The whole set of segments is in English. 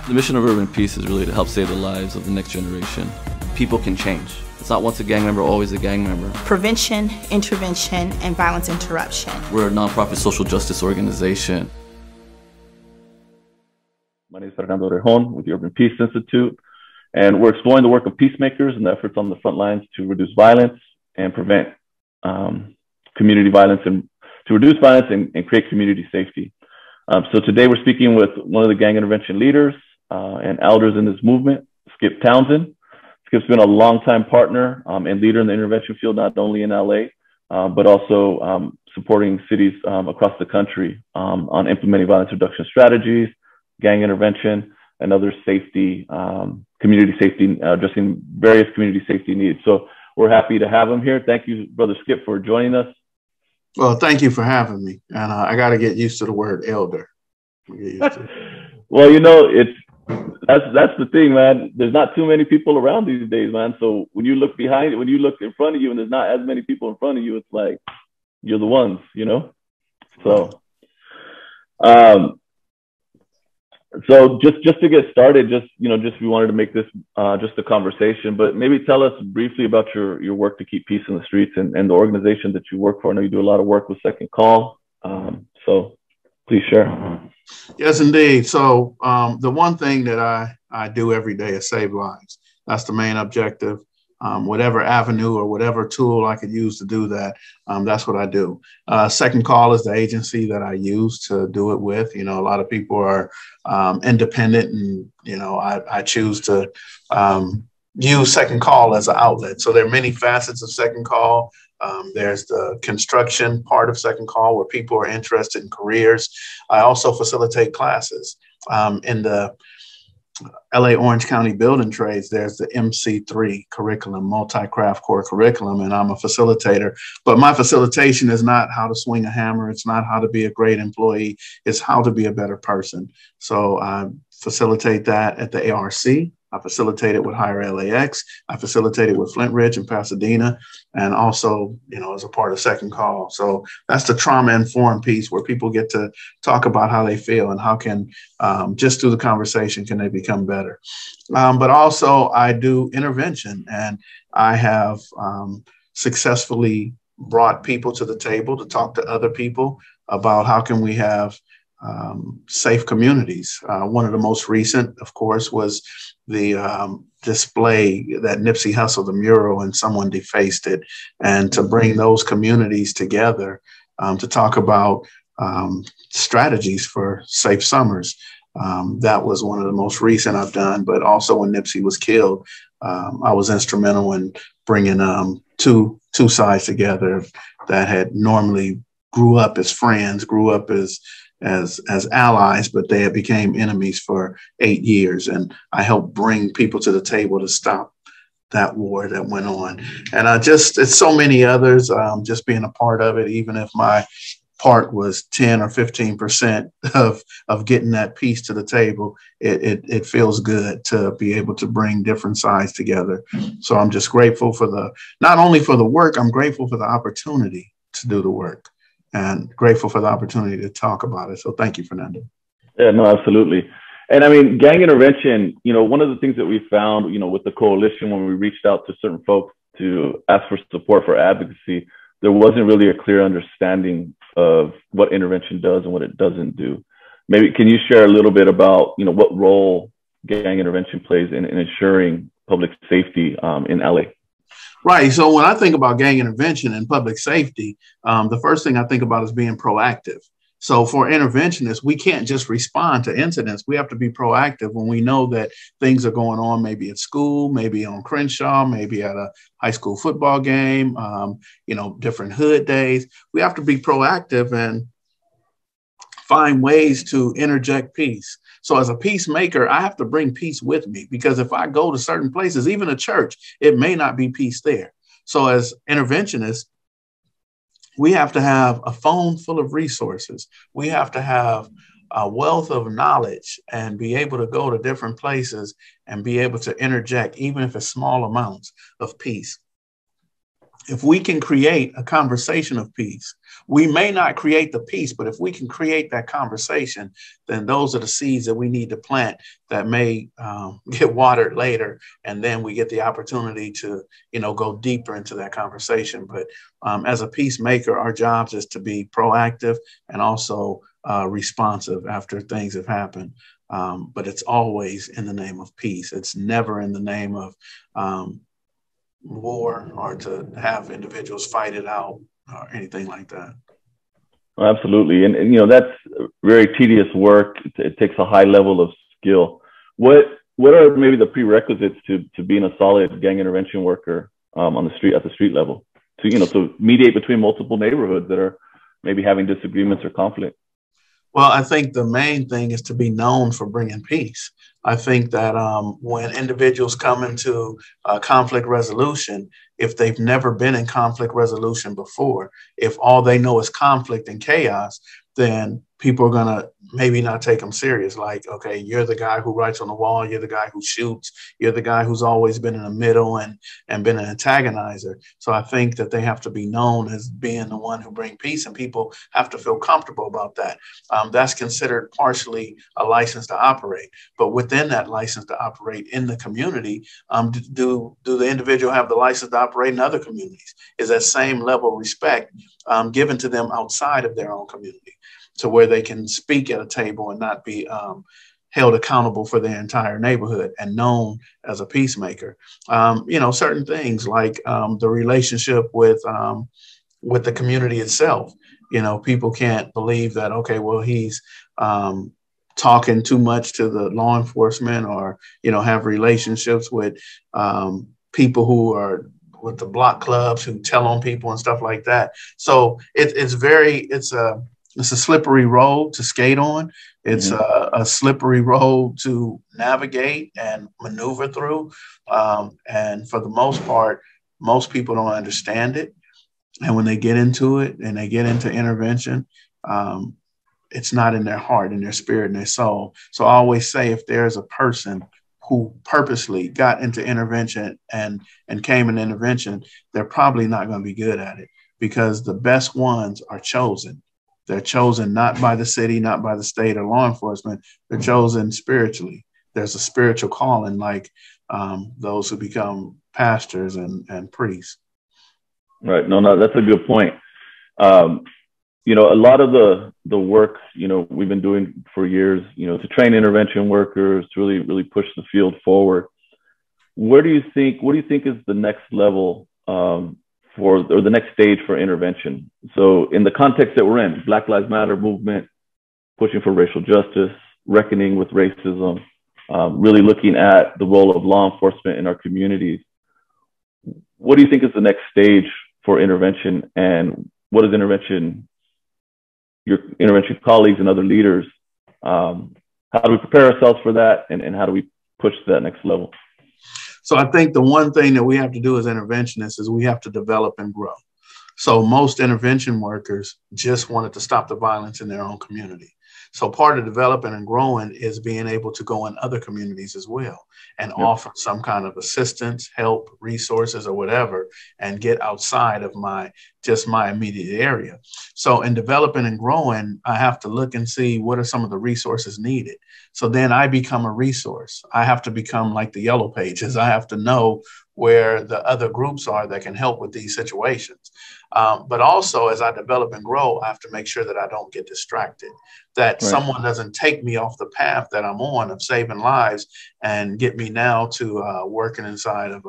The mission of Urban Peace is really to help save the lives of the next generation. People can change. It's not once a gang member, always a gang member. Prevention, intervention, and violence interruption. We're a nonprofit social justice organization. My name is Fernando with the Urban Peace Institute, and we're exploring the work of peacemakers and the efforts on the front lines to reduce violence and prevent community violence, and to reduce violence and create community safety. So today we're speaking with one of the gang intervention leaders and elders in this movement, Skipp Townsend. Skipp's been a longtime partner and leader in the intervention field, not only in LA, but also supporting cities across the country on implementing violence reduction strategies, gang intervention, and other safety, community safety, addressing various community safety needs. So we're happy to have him here. Thank you, Brother Skipp, for joining us. Well, thank you for having me. And I got to get used to the word elder. Well, you know, that's the thing, man. There's not too many people around these days, man. So when you look behind, when you look in front of you and there's not as many people in front of you, it's like you're the ones, you know? So, so just to get started, we wanted to make this just a conversation, but maybe tell us briefly about your work to keep peace in the streets and the organization that you work for. I know you do a lot of work with Second Call. So please share. Yes, indeed. So the one thing that I do every day is save lives. That's the main objective. Whatever avenue or whatever tool I could use to do that, that's what I do. Second Call is the agency that I use to do it with. You know, a lot of people are independent, and, you know, I choose to use Second Call as an outlet. So there are many facets of Second Call. There's the construction part of Second Call, where people are interested in careers. I also facilitate classes in the LA Orange County Building Trades. There's the MC3 curriculum, multi-craft core curriculum, and I'm a facilitator. But my facilitation is not how to swing a hammer. It's not how to be a great employee. It's how to be a better person. So I facilitate that at the ARC. I facilitate it with Higher LAX. I facilitate it with Flint Ridge and Pasadena, and also, you know, as a part of Second Call. So that's the trauma-informed piece, where people get to talk about how they feel and how can, just through the conversation, can they become better. But also I do intervention, and I have successfully brought people to the table to talk to other people about how can we have safe communities. One of the most recent, of course, was the display that Nipsey Hussle, the mural, and someone defaced it, and to bring those communities together to talk about strategies for safe summers. That was one of the most recent I've done. But also when Nipsey was killed, I was instrumental in bringing two sides together that had normally grew up as friends, grew up as allies, but they had became enemies for 8 years. And I helped bring people to the table to stop that war that went on. And it's so many others, just being a part of it, even if my part was 10 or 15% of getting that piece to the table, it feels good to be able to bring different sides together. So I'm just grateful for not only for the work, I'm grateful for the opportunity to do the work, and grateful for the opportunity to talk about it. So thank you, Fernando. Yeah, no, absolutely. And I mean, gang intervention, you know, one of the things that we found, you know, with the coalition, when we reached out to certain folks to ask for support for advocacy, there wasn't really a clear understanding of what intervention does and what it doesn't do. Maybe can you share a little bit about, you know, what role gang intervention plays in ensuring public safety in LA? Right. So when I think about gang intervention and public safety, the first thing I think about is being proactive. So for interventionists, we can't just respond to incidents. We have to be proactive when we know that things are going on, maybe at school, maybe on Crenshaw, maybe at a high school football game, you know, different hood days. We have to be proactive and find ways to interject peace. So as a peacemaker, I have to bring peace with me, because if I go to certain places, even a church, it may not be peace there. So as interventionists, we have to have a phone full of resources. We have to have a wealth of knowledge and be able to go to different places and be able to interject, even if it's small amounts of peace. if we can create a conversation of peace, we may not create the peace, but if we can create that conversation, then those are the seeds that we need to plant that may get watered later. And then we get the opportunity to, go deeper into that conversation. But as a peacemaker, our jobs is to be proactive and also responsive after things have happened. But it's always in the name of peace. It's never in the name of war or to have individuals fight it out or anything like that. Absolutely. And that's very tedious work. It takes a high level of skill. What are maybe the prerequisites to being a solid gang intervention worker on the street, at the street level, to mediate between multiple neighborhoods that are maybe having disagreements or conflict? Well, I think the main thing is to be known for bringing peace. I think that when individuals come into conflict resolution, if they've never been in conflict resolution before, if all they know is conflict and chaos, then people are going to maybe not take them serious. Like, okay, you're the guy who writes on the wall. You're the guy who shoots. You're the guy who's always been in the middle and been an antagonizer. So I think that they have to be known as being the one who bring peace, and people have to feel comfortable about that. That's considered partially a license to operate. But within that license to operate in the community, do the individual have the license to operate in other communities? Is that same level of respect given to them outside of their own community, to where they can speak at a table and not be held accountable for their entire neighborhood and known as a peacemaker? Certain things like the relationship with the community itself. People can't believe that, okay, well, he's talking too much to the law enforcement, or, have relationships with people who are with the block clubs who tell on people and stuff like that. So it's a slippery road to skate on. It's a slippery road to navigate and maneuver through. And for the most part, most people don't understand it. And when they get into it and they get into intervention, it's not in their heart, in their spirit, in their soul. So I always say, if there's a person who purposely got into intervention and came in intervention, they're probably not going to be good at it, because the best ones are chosen. They're chosen not by the city, not by the state or law enforcement. They're chosen spiritually. There's a spiritual calling, like those who become pastors and priests. Right. No, that's a good point. A lot of the work, we've been doing for years, to train intervention workers, to really push the field forward. What do you think is the next level or the next stage for intervention? So in the context that we're in, Black Lives Matter movement, pushing for racial justice, reckoning with racism, really looking at the role of law enforcement in our communities. What do you think is the next stage for intervention, and what is your intervention colleagues and other leaders, how do we prepare ourselves for that, and how do we push to that next level? So I think the one thing that we have to do as interventionists is we have to develop and grow. So most intervention workers just wanted to stop the violence in their own community. So part of developing and growing is being able to go in other communities as well and offer some kind of assistance, help, resources, or whatever, and get outside of my immediate area. So in developing and growing, I have to look and see what are some of the resources needed. So then I become a resource. I have to become like the yellow pages. I have to know where the other groups are that can help with these situations. But also, as I develop and grow, I have to make sure that I don't get distracted, that someone doesn't take me off the path that I'm on of saving lives and get me now to working inside of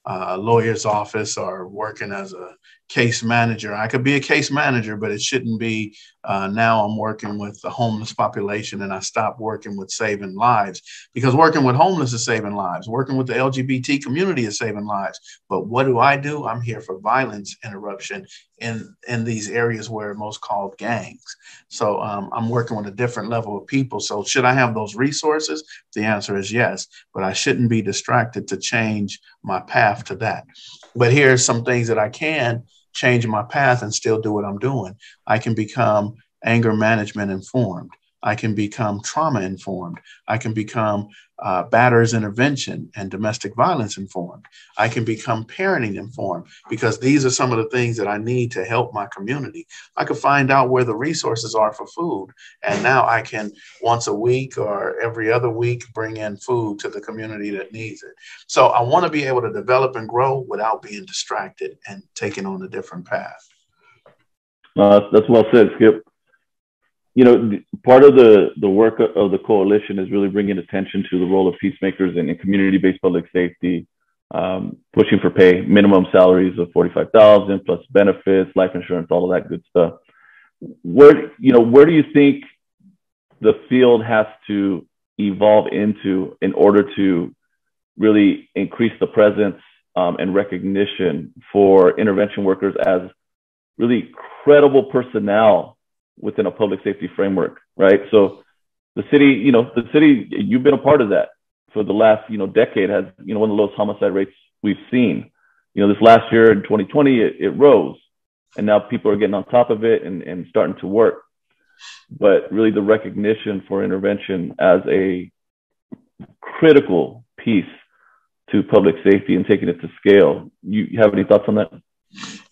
a lawyer's office or working as a case manager. I could be a case manager, but it shouldn't be now I'm working with the homeless population and I stopped working with saving lives, because working with homeless is saving lives. Working with the LGBT community is saving lives. But what do? I'm here for violence interruption in these areas where most called gangs. So I'm working with a different level of people. So should I have those resources? The answer is yes, but I shouldn't be distracted to change my path to that. But here's some things that I can change my path and still do what I'm doing. I can become anger management informed. I can become trauma informed. I can become batterers intervention and domestic violence informed. I can become parenting informed, because these are some of the things that I need to help my community. I can find out where the resources are for food. And now I can once a week or every other week bring in food to the community that needs it. So I want to be able to develop and grow without being distracted and taking on a different path. That's well said, Skip. Part of the work of the coalition is really bringing attention to the role of peacemakers in community-based public safety, pushing for pay minimum salaries of 45,000 plus benefits, life insurance, all of that good stuff. Where do you think the field has to evolve into in order to really increase the presence and recognition for intervention workers as really credible personnel within a public safety framework, right? So the city, you've been a part of that for the last, decade, has, one of the lowest homicide rates we've seen. This last year in 2020, it rose, and now people are getting on top of it and starting to work. But really the recognition for intervention as a critical piece to public safety and taking it to scale. You have any thoughts on that?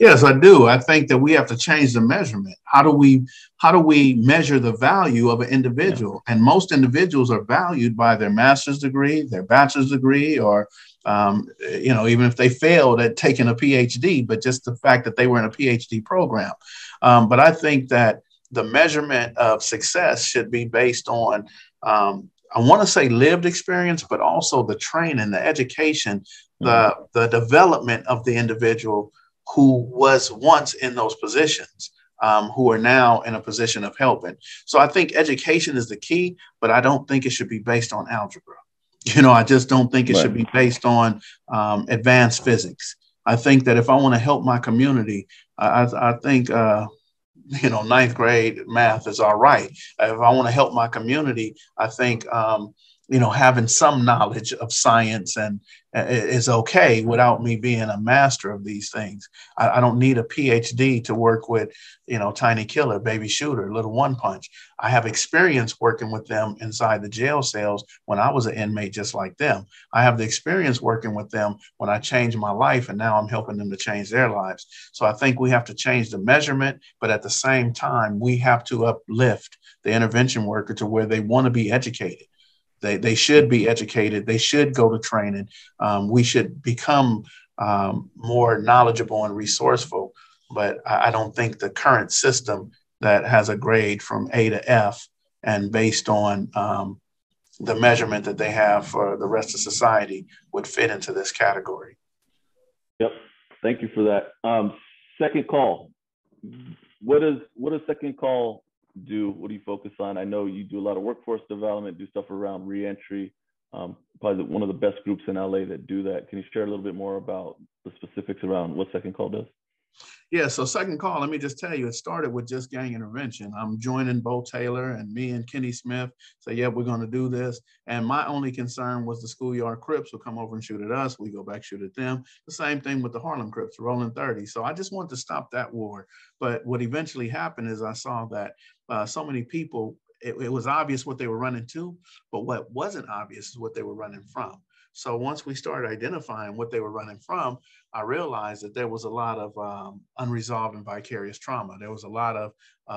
Yes, I do. I think that we have to change the measurement. How do we measure the value of an individual? And most individuals are valued by their master's degree, their bachelor's degree, or even if they failed at taking a PhD, but just the fact that they were in a PhD program. But I think that the measurement of success should be based on, I want to say lived experience, but also the training, the education, the development of the individual who was once in those positions, who are now in a position of helping. So I think education is the key, but I don't think it should be based on algebra. I just don't think it should be based on advanced physics. I think that if I want to help my community, I think, ninth grade math is all right. If I want to help my community, I think, having some knowledge of science and is okay without me being a master of these things. I don't need a PhD to work with, Tiny Killer, Baby Shooter, Little One Punch. I have experience working with them inside the jail cells when I was an inmate just like them. I have the experience working with them when I changed my life, and now I'm helping them to change their lives. So I think we have to change the measurement, but at the same time, we have to uplift the intervention worker to where they want to be educated. They should be educated. They should go to training. We should become more knowledgeable and resourceful. But I don't think the current system that has a grade from A to F and based on the measurement that they have for the rest of society would fit into this category. Yep. Thank you for that. Second call. What does Second Call do? What do you focus on? I know you do a lot of workforce development, do stuff around reentry. Probably one of the best groups in LA that do that. Can you share a little bit more about the specifics around what Second Call does? Yeah, so Second Call, let me just tell you, it started with just gang intervention. I'm joining Bo Taylor and me and Kenny Smith say, yeah, we're going to do this. And my only concern was the schoolyard Crips will come over and shoot at us. We go back, shoot at them. The same thing with the Harlem Crips, rolling 30. So I just wanted to stop that war. But what eventually happened is I saw that so many people, it was obvious what they were running to, but what wasn't obvious is what they were running from. So once we started identifying what they were running from, I realized that there was a lot of unresolved and vicarious trauma. There was a lot of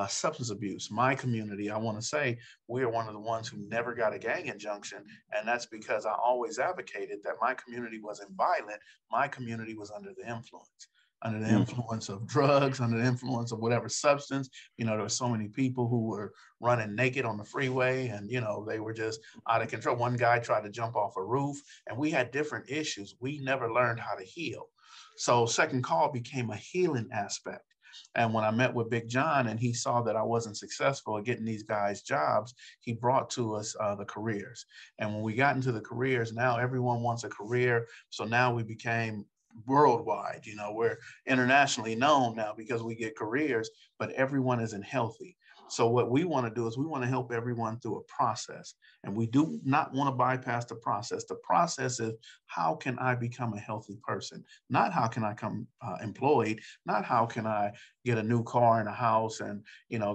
substance abuse. My community, I want to say, we are one of the ones who never got a gang injunction. And that's because I always advocated that my community wasn't violent. My community was under the influence of drugs, under the influence of whatever substance. There were so many people who were running naked on the freeway and, they were just out of control. One guy tried to jump off a roof, and we had different issues. We never learned how to heal. So Second Call became a healing aspect. And when I met with Big John and he saw that I wasn't successful at getting these guys jobs, he brought to us the careers. And when we got into the careers, now everyone wants a career. So now we became worldwide. We're internationally known now because we get careers, but everyone isn't healthy. So what we want to do is we want to help everyone through a process. And we do not want to bypass the process. The process is, how can I become a healthy person? Not how can I become employed, not how can I get a new car and a house and,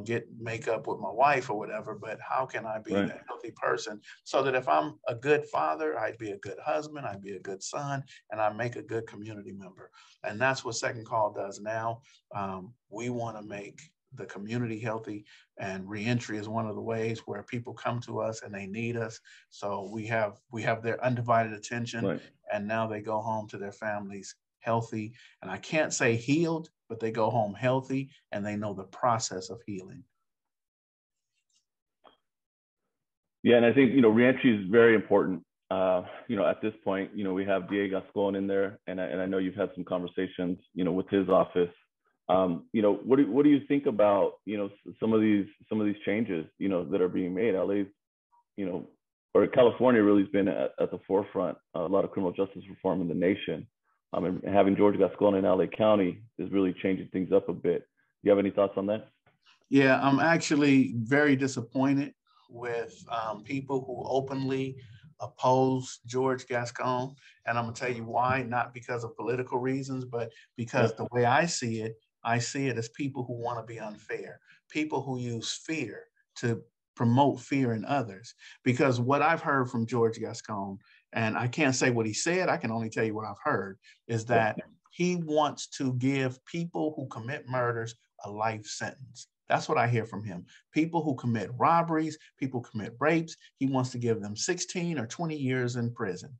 get makeup with my wife or whatever, but how can I be a healthy person so that if I'm a good father, I'd be a good husband, I'd be a good son, and I make a good community member. And that's what Second Call does now. We want to make the community healthy, and reentry is one of the ways where people come to us and they need us. So we have their undivided attention, and now they go home to their families healthy. And I can't say healed, but they go home healthy and they know the process of healing. Yeah, and I think reentry is very important. At this point, we have DA Gascon in there, and I know you've had some conversations, with his office. What do you think about some of these changes that are being made? LA's or California really has been at the forefront a lot of criminal justice reform in the nation. And having George Gascon in LA County is really changing things up a bit. Do you have any thoughts on that? Yeah, I'm actually very disappointed with people who openly oppose George Gascon. And I'm going to tell you why, not because of political reasons, but because the way I see it as people who want to be unfair, people who use fear to promote fear in others. Because what I've heard from George Gascon, and I can't say what he said, I can only tell you what I've heard, is that he wants to give people who commit murders a life sentence. That's what I hear from him. People who commit robberies, people who commit rapes, he wants to give them 16 or 20 years in prison.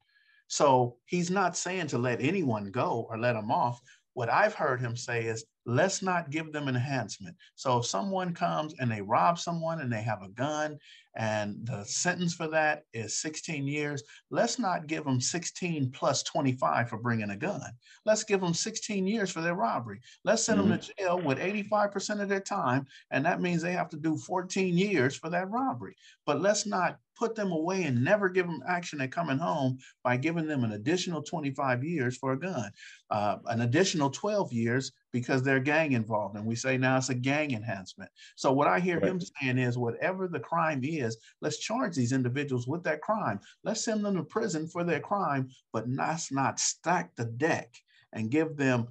So he's not saying to let anyone go or let them off. What I've heard him say is, let's not give them enhancement. So if someone comes and they rob someone and they have a gun and the sentence for that is 16 years, let's not give them 16 plus 25 for bringing a gun. Let's give them 16 years for their robbery. Let's send them to jail with 85% of their time. And that means they have to do 14 years for that robbery. But let's not put them away and never give them action at coming home by giving them an additional 25 years for a gun, an additional 12 years because they're gang involved. And we say now it's a gang enhancement. So what I hear him saying is, whatever the crime is, let's charge these individuals with that crime. Let's send them to prison for their crime, but let's not stack the deck and give them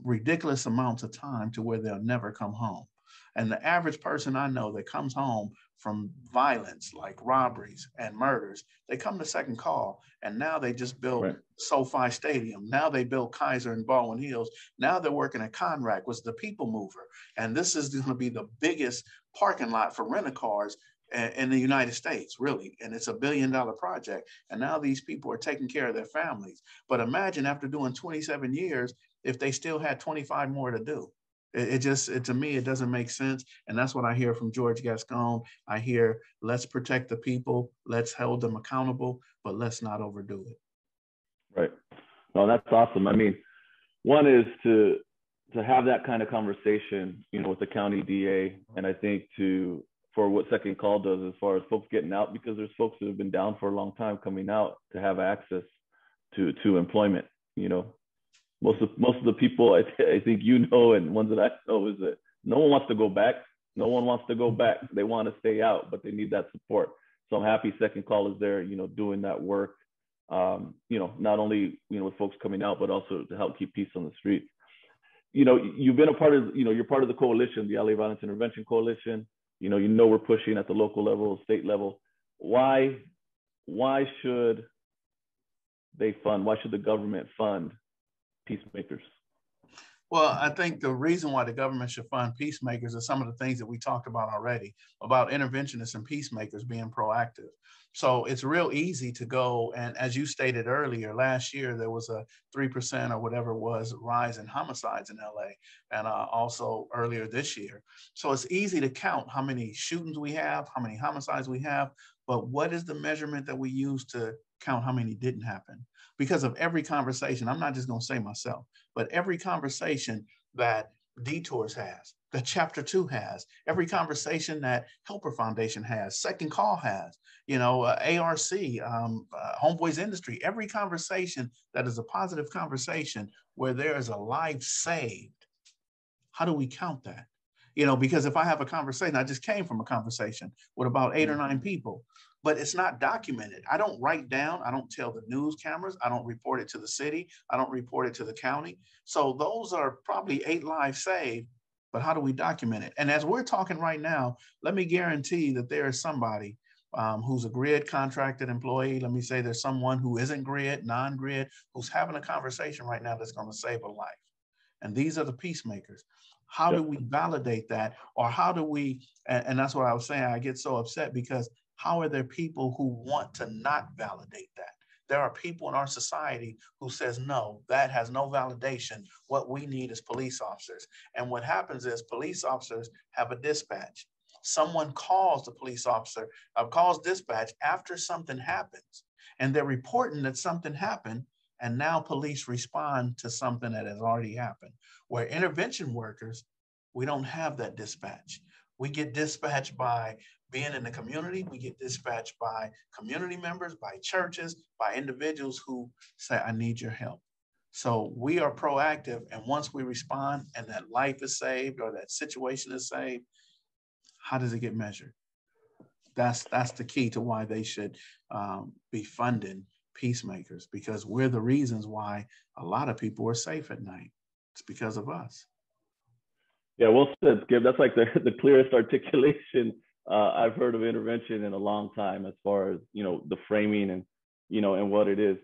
ridiculous amounts of time to where they'll never come home. And the average person I know that comes home from violence like robberies and murders, they come to Second Call, and now they just built SoFi Stadium. Now they built Kaiser and Baldwin Hills. Now they're working at Conrack, was the people mover. And this is going to be the biggest parking lot for rent-a-cars in the United States, really. And it's $1 billion project. And now these people are taking care of their families. But imagine after doing 27 years, if they still had 25 more to do. To me, it doesn't make sense. And that's what I hear from George Gascon. I hear, let's protect the people, let's hold them accountable, but let's not overdo it. Right. No, that's awesome. I mean, one is to have that kind of conversation, with the county DA. And I think for what Second Call does as far as folks getting out, because there's folks that have been down for a long time coming out to have access to employment, Most of the people I think and ones that I know is that no one wants to go back. No one wants to go back. They want to stay out, but they need that support. So I'm happy Second Call is there, doing that work. Not only with folks coming out, but also to help keep peace on the streets. You've been a part of you're part of the coalition, the LA Violence Intervention Coalition. We're pushing at the local level, state level. Why should they fund? Why should the government fund Peacemakers? Well, I think the reason why the government should fund Peacemakers is some of the things that we talked about already about interventionists and peacemakers being proactive. So it's real easy to go. And as you stated earlier, last year, there was a 3% or whatever it was rise in homicides in LA, and also earlier this year. So it's easy to count how many shootings we have, how many homicides we have. But what is the measurement that we use to count how many didn't happen? Because of every conversation, I'm not just going to say myself, but every conversation that Detours has, that Chapter 2 has, every conversation that Helper Foundation has, Second Call has, ARC, Homeboys Industry, every conversation that is a positive conversation where there is a life saved. How do we count that? because if I have a conversation, I just came from a conversation with about 8 or 9 people, but it's not documented. I don't write down, I don't tell the news cameras, I don't report it to the city, I don't report it to the county. So those are probably 8 lives saved, but how do we document it? And as we're talking right now, let me guarantee that there is somebody who's a grid contracted employee. Let me say there's someone who isn't grid, non-grid, who's having a conversation right now that's going to save a life. And these are the peacemakers. How do we validate that? Or how do we, and that's what I was saying, I get so upset because how are there people who want to not validate that? There are people in our society who says, no, that has no validation. What we need is police officers. And what happens is police officers have a dispatch. Someone calls the police officer, calls dispatch after something happens, and they're reporting that something happened. And now police respond to something that has already happened. Where intervention workers, we don't have that dispatch. We get dispatched by being in the community. We get dispatched by community members, by churches, by individuals who say, I need your help. So we are proactive. And once we respond and that life is saved or that situation is saved, how does it get measured? That's the key to why they should be funding Peacemakers, because we're the reasons why a lot of people are safe at night. It's because of us. Yeah, well said, Skip. That's like the clearest articulation I've heard of intervention in a long time, as far as the framing and and what it is.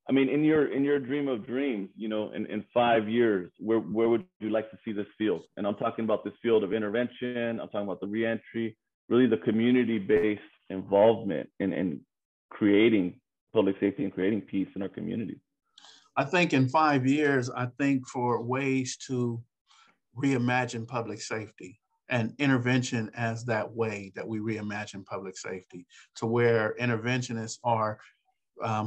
I mean, in your dream of dreams, in 5 years, where would you like to see this field? And I'm talking about this field of intervention. I'm talking about the reentry, really the community-based involvement in creating public safety and creating peace in our community. I think in 5 years, I think for ways to reimagine public safety and intervention as that way that we reimagine public safety, to where interventionists are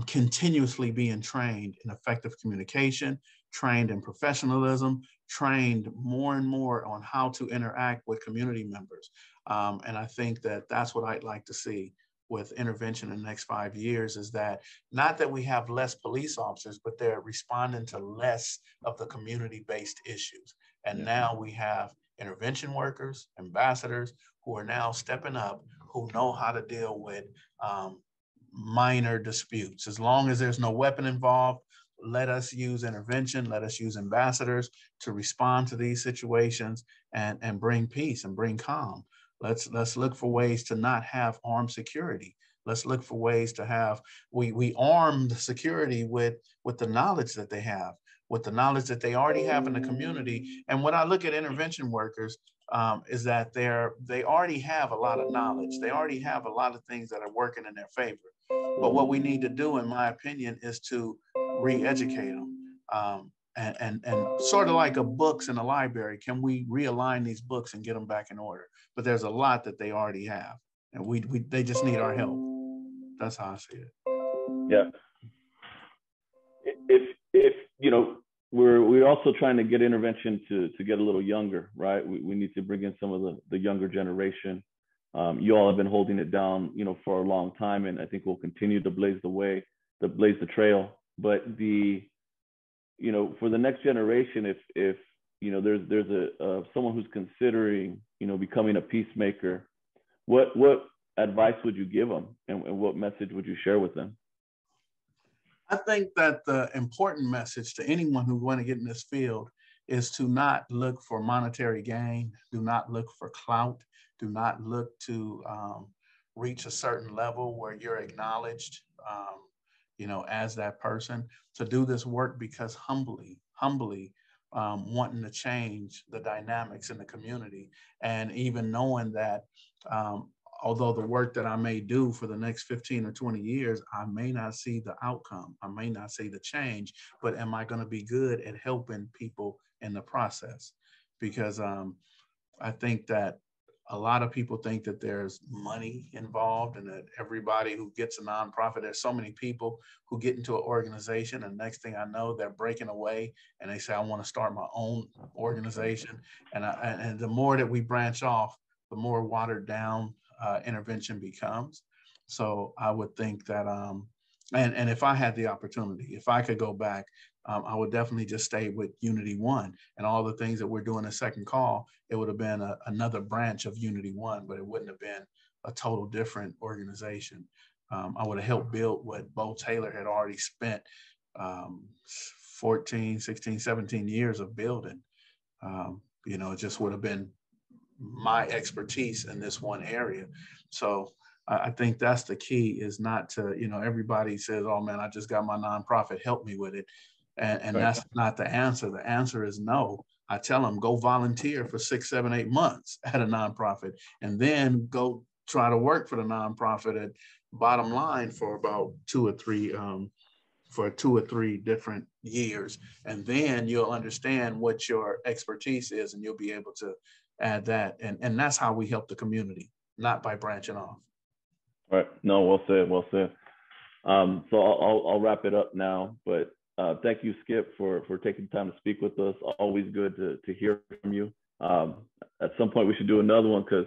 continuously being trained in effective communication, trained in professionalism, trained more and more on how to interact with community members. And I think that that's what I'd like to see with intervention in the next 5 years, is that not that we have less police officers, but they're responding to less of the community-based issues. And now we have intervention workers, ambassadors, who are now stepping up, who know how to deal with minor disputes. As long as there's no weapon involved, let us use intervention, let us use ambassadors to respond to these situations and bring peace and bring calm. Let's look for ways to not have armed security. Let's look for ways to have, we arm the security with the knowledge that they have, with the knowledge that they already have in the community. And when I look at intervention workers, is that they already have a lot of knowledge. They already have a lot of things that are working in their favor. But what we need to do, in my opinion, is to re-educate them. And sort of like books in a library, can we realign these books and get them back in order? But there's a lot that they already have, and they just need our help. That's how I see it. Yeah. If we're also trying to get intervention to get a little younger, right? We need to bring in some of the younger generation. You all have been holding it down, for a long time, and I think we'll continue to blaze the trail. But for the next generation, if there's someone who's considering, becoming a peacemaker, what advice would you give them, and what message would you share with them? I think that the important message to anyone who want to get in this field is to not look for monetary gain, do not look for clout, do not look to reach a certain level where you're acknowledged, as that person, to do this work because humbly wanting to change the dynamics in the community, and even knowing that although the work that I may do for the next 15 or 20 years, I may not see the outcome, I may not see the change, but am I going to be good at helping people in the process? Because I think that a lot of people think that there's money involved, and that everybody who gets a nonprofit, there's so many people who get into an organization, and next thing I know, they're breaking away and they say, I want to start my own organization. And the more that we branch off, the more watered down intervention becomes. So I would think that And if I had the opportunity, if I could go back, I would definitely just stay with Unity One and all the things that we're doing in Second Call. It would have been another branch of Unity One, but it wouldn't have been a total different organization. I would have helped build what Bo Taylor had already spent 14, 16, 17 years of building. It just would have been my expertise in this one area. So I think that's the key, is not to, everybody says, oh man, I just got my nonprofit, help me with it. And Right. That's not the answer. The answer is no. I tell them, go volunteer for 6, 7, 8 months at a nonprofit, and then go try to work for the nonprofit at bottom line for about 2 or 3 different years. And then you'll understand what your expertise is, and you'll be able to add that. And that's how we help the community, not by branching off. Right. No, well said. Well said. So I'll wrap it up now, but thank you, Skipp, for taking time to speak with us. Always good to hear from you. At some point we should do another one, because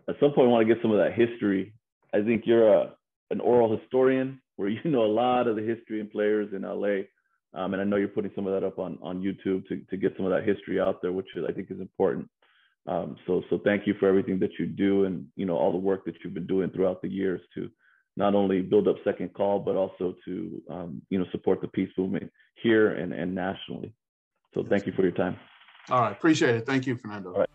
at some point we want to get some of that history. I think you're an oral historian, where you know a lot of the history and players in LA. And I know you're putting some of that up on YouTube to get some of that history out there, which I think is important. So thank you for everything that you do, and all the work that you've been doing throughout the years to not only build up Second Call, but also to support the peace movement here and nationally. So thank you for your time. All right, appreciate it. Thank you, Fernando. All right.